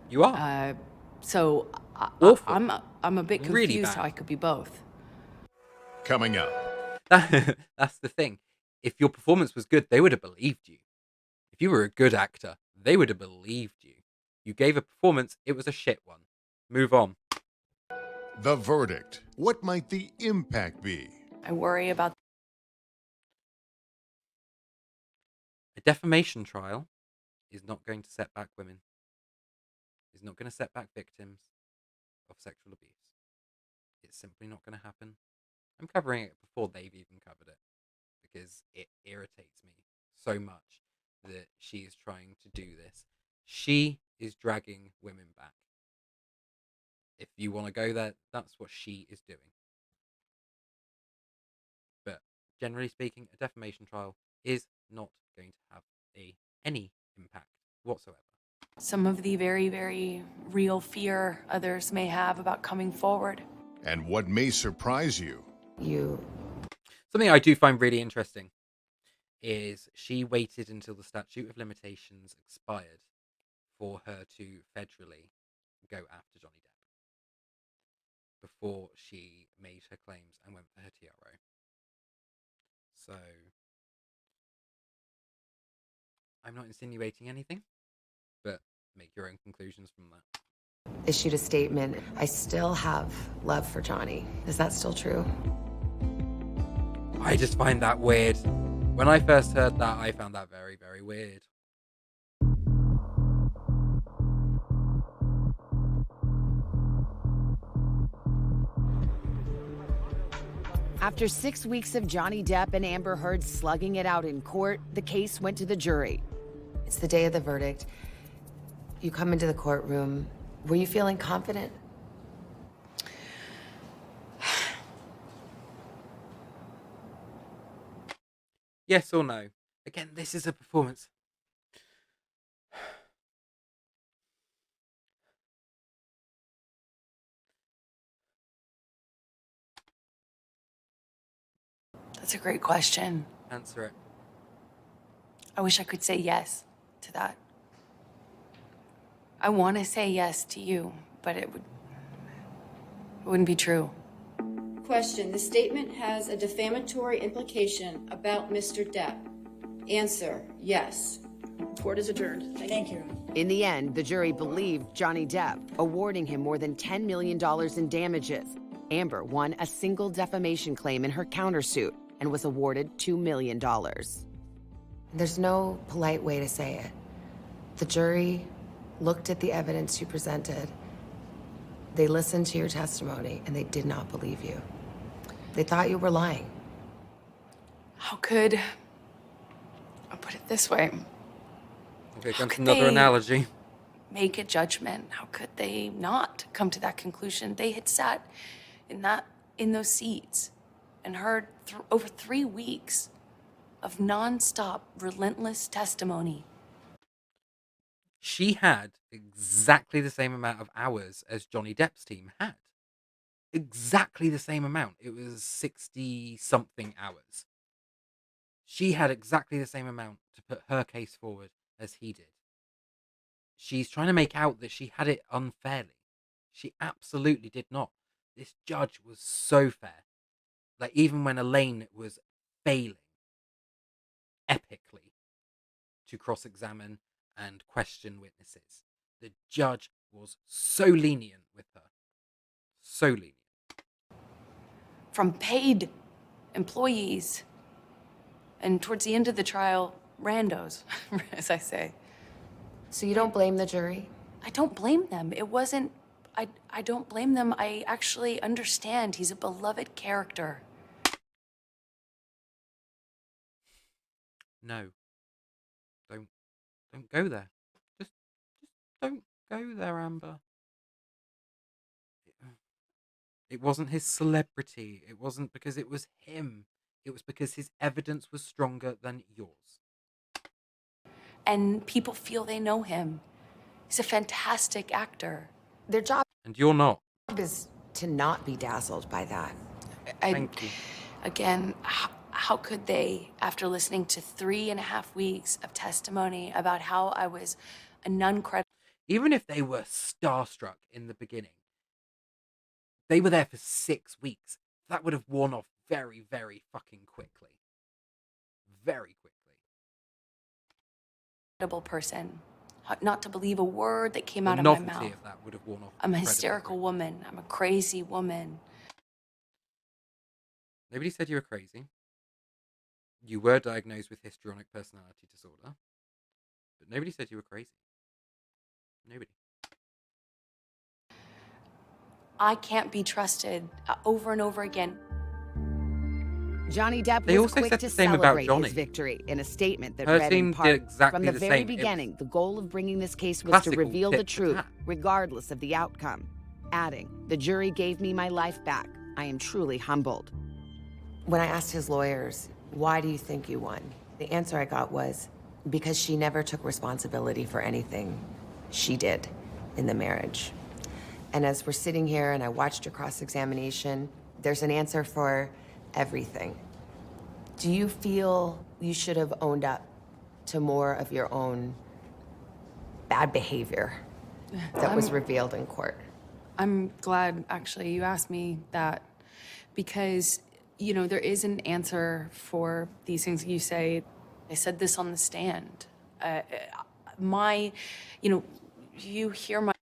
S1: You are.
S3: So
S1: Awful.
S3: I'm a bit confused
S1: Really
S3: how
S1: bad.
S3: I could be both.
S2: Coming up.
S1: That's the thing. If your performance was good, they would have believed you. If you were a good actor, they would have believed you. You gave a performance, it was a shit one. Move on.
S2: The verdict. What might the impact be?
S3: I worry about
S1: A defamation trial is not going to set back women. Is not going to set back victims of sexual abuse. It's simply not going to happen. I'm covering it before they've even covered it because it irritates me so much that she is trying to do this. She is dragging women back. If you want to go there, that's what she is doing. But generally speaking, a defamation trial is not going to have any impact whatsoever.
S3: some of the very, very real fear others may have about coming forward.
S2: And what may surprise you?
S1: Something I do find really interesting is she waited until the statute of limitations expired for her to federally go after Johnny Depp before she made her claims and went for her TRO. So I'm not insinuating anything, but make your own conclusions from that.
S4: Issued a statement. I still have love for Johnny. Is that still true?
S1: I just find that weird. When I first heard that, I found that very, very weird.
S5: After 6 weeks of Johnny Depp and Amber Heard slugging it out in court, the case went to the jury.
S4: It's the day of the verdict. You come into the courtroom. Were you feeling confident?
S1: Yes or no? Again, this is a performance.
S3: That's a great question.
S1: Answer it.
S3: I wish I could say yes to that. I want to say yes to you, but it wouldn't be true.
S9: Question. The statement has a defamatory implication about Mr. Depp. Answer. Yes.
S22: Court is adjourned. Thank you.
S5: In the end, the jury believed Johnny Depp, awarding him more than $10 million in damages. Amber won a single defamation claim in her countersuit and was awarded $2 million.
S4: There's no polite way to say it. The jury looked at the evidence you presented. They listened to your testimony, and they did not believe you. They thought you were lying.
S3: How could... I'll put it this way.
S1: Okay, comes another analogy.
S3: Make a judgment. How could they not come to that conclusion? They had sat in those seats and heard over 3 weeks of nonstop, relentless testimony.
S1: She had exactly the same amount of hours as Johnny Depp's team had. Exactly the same amount. It was 60-something hours. She had exactly the same amount to put her case forward as he did. She's trying to make out that she had it unfairly. She absolutely did not. This judge was so fair. Like, even when Elaine was failing epically to cross-examine and question witnesses, the judge was so lenient with her. So lenient.
S3: From paid employees, and towards the end of the trial, randos, as I say.
S4: So you don't blame the jury?
S3: I don't blame them. It wasn't I don't blame them. I actually understand. He's a beloved character.
S1: No. Don't go there. Just don't go there, Amber. It wasn't his celebrity. It wasn't because it was him. It was because his evidence was stronger than yours.
S3: And people feel they know him. He's a fantastic actor.
S4: Their job
S1: And you're not.
S4: is to not be dazzled by that.
S1: Thank you.
S3: Again, how could they, after listening to 3.5 weeks of testimony about how I was a non-credible...
S1: Even if they were starstruck in the beginning, they were there for 6 weeks. That would have worn off very, very fucking quickly. Very quickly.
S3: person, not to believe a word that came
S1: The
S3: out of my
S1: novelty
S3: mouth.
S1: of that would have worn off.
S3: I'm a
S1: incredibly
S3: hysterical woman. I'm a crazy woman.
S1: Nobody said you were crazy. You were diagnosed with histrionic personality disorder. But nobody said you were crazy. Nobody.
S3: I can't be trusted over and over again.
S5: Johnny Depp
S1: They
S5: was
S1: also
S5: quick
S1: said
S5: to
S1: the same about
S5: celebrate
S1: Johnny.
S5: his victory in a statement that
S1: Her
S5: read
S1: team
S5: in
S1: did
S5: part,
S1: exactly
S5: from the
S1: the
S5: very
S1: same. It was
S5: beginning, the goal of bringing this case was to
S1: classical
S5: reveal the
S1: tit for
S5: truth,
S1: tat.
S5: regardless of the outcome. Adding, the jury gave me my life back. I am truly humbled.
S4: When I asked his lawyers, why do you think you won? The answer I got was, because she never took responsibility for anything she did in the marriage. And as we're sitting here and I watched your cross-examination, there's an answer for everything. Do you feel you should have owned up to more of your own bad behavior that was revealed in court?
S8: I'm glad, actually, you asked me that because, you know, there is an answer for these things you say. I said this on the stand. You hear my...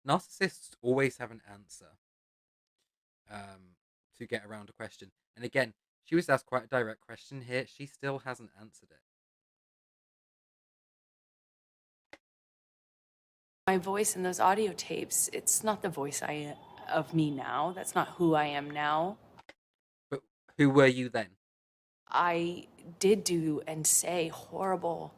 S1: Narcissists always have an answer to get around a question. And again, she was asked quite a direct question here. She still hasn't answered it.
S3: My voice in those audio tapes, it's not the voice of me now. That's not who I am now.
S1: But who were you then?
S3: I did do and say horrible,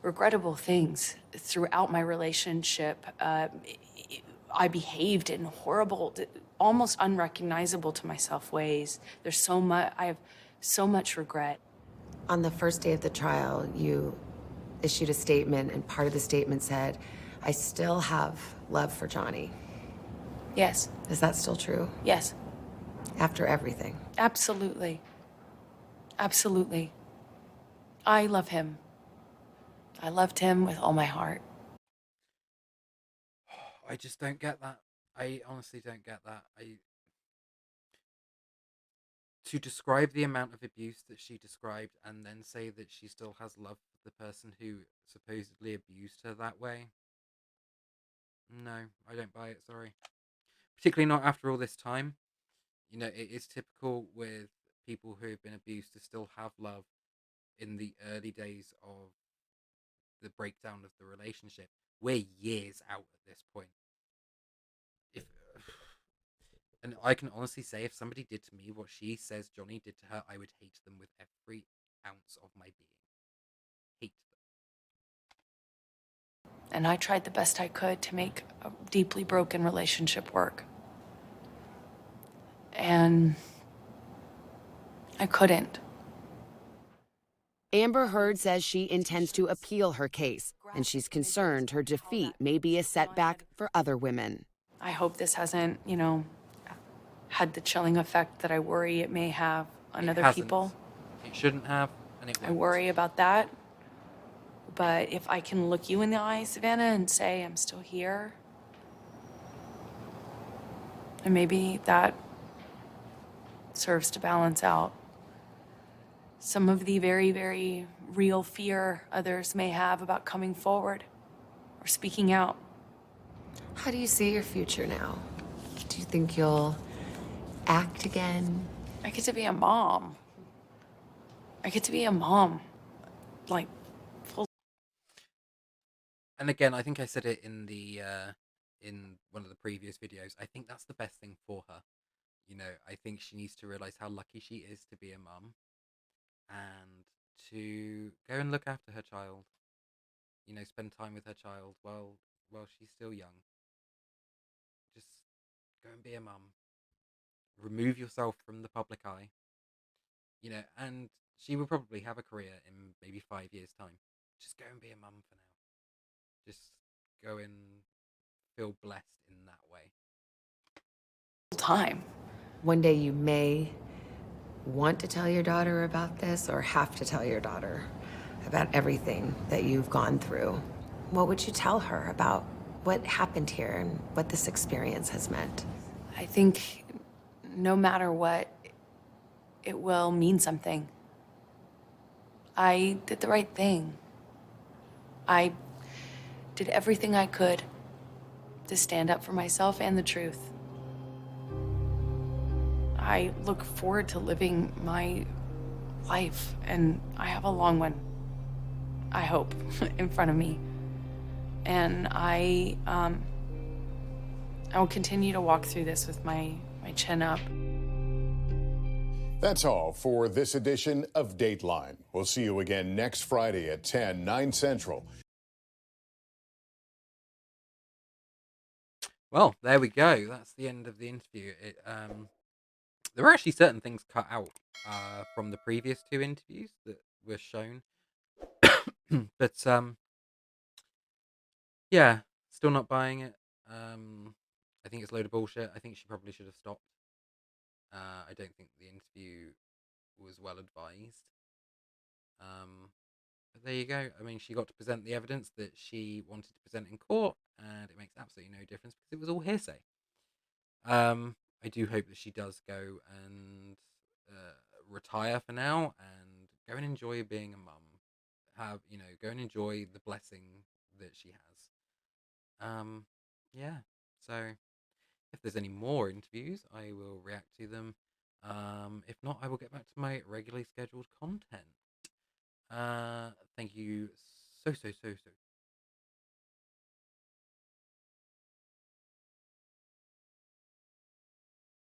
S3: regrettable things throughout my relationship. I behaved in horrible, almost unrecognizable to myself ways. There's so much, I have so much regret.
S4: On the first day of the trial, you issued a statement, and part of the statement said, I still have love for Johnny.
S3: Yes.
S4: Is that still true?
S3: Yes.
S4: After everything?
S3: Absolutely. Absolutely. I love him. I loved him with all my heart.
S1: I just don't get that. I honestly don't get that. To describe the amount of abuse that she described and then say that she still has love for the person who supposedly abused her that way. No, I don't buy it, sorry. Particularly not after all this time. You know, it is typical with people who have been abused to still have love in the early days of the breakdown of the relationship. We're years out at this point. And I can honestly say, if somebody did to me what she says Johnny did to her, I would hate them with every ounce of my being. Hate them.
S3: And I tried the best I could to make a deeply broken relationship work. And I couldn't.
S5: Amber Heard says she intends to appeal her case, and she's concerned her defeat may be a setback for other women.
S3: I hope this hasn't, you know, had the chilling effect that I worry it may have on other people.
S1: It shouldn't have, and it
S3: I
S1: won't.
S3: worry about that. But if I can look you in the eye, Savannah, and say I'm still here, and maybe that serves to balance out some of the very, very real fear others may have about coming forward or speaking out.
S4: How do you see your future now? Do you think you'll act again?
S3: I get to be a mom. I get to be a mom. Like, full.
S1: And again, I think I said it in the in one of the previous videos. I think that's the best thing for her. You know, I think she needs to realize how lucky she is to be a mum and to go and look after her child. You know, spend time with her child while she's still young. Just go and be a mum. Remove yourself from the public eye. You know, and she will probably have a career in maybe 5 years' time. Just go and be a mum for now. Just go and feel blessed in that way.
S4: Time. One day you may want to tell your daughter about this or have to tell your daughter about everything that you've gone through. What would you tell her about what happened here and what this experience has meant?
S3: I think no matter what, it will mean something. I did the right thing. I did everything I could to stand up for myself and the truth. I look forward to living my life, and I have a long one, I hope, in front of me. And I will continue to walk through this with my chin up.
S2: That's all for this edition of Dateline. We'll see you again next Friday at 10, 9 Central.
S1: Well, there we go. That's the end of the interview. There were actually certain things cut out from the previous two interviews that were shown. But yeah, still not buying it. I think it's a load of bullshit. I think she probably should have stopped. I don't think the interview was well advised. But there you go. I mean, she got to present the evidence that she wanted to present in court, and it makes absolutely no difference because it was all hearsay. I do hope that she does go and retire for now and go and enjoy being a mum. Go and enjoy the blessing that she has. Yeah. So if there's any more interviews, I will react to them. If not, I will get back to my regularly scheduled content. Thank you so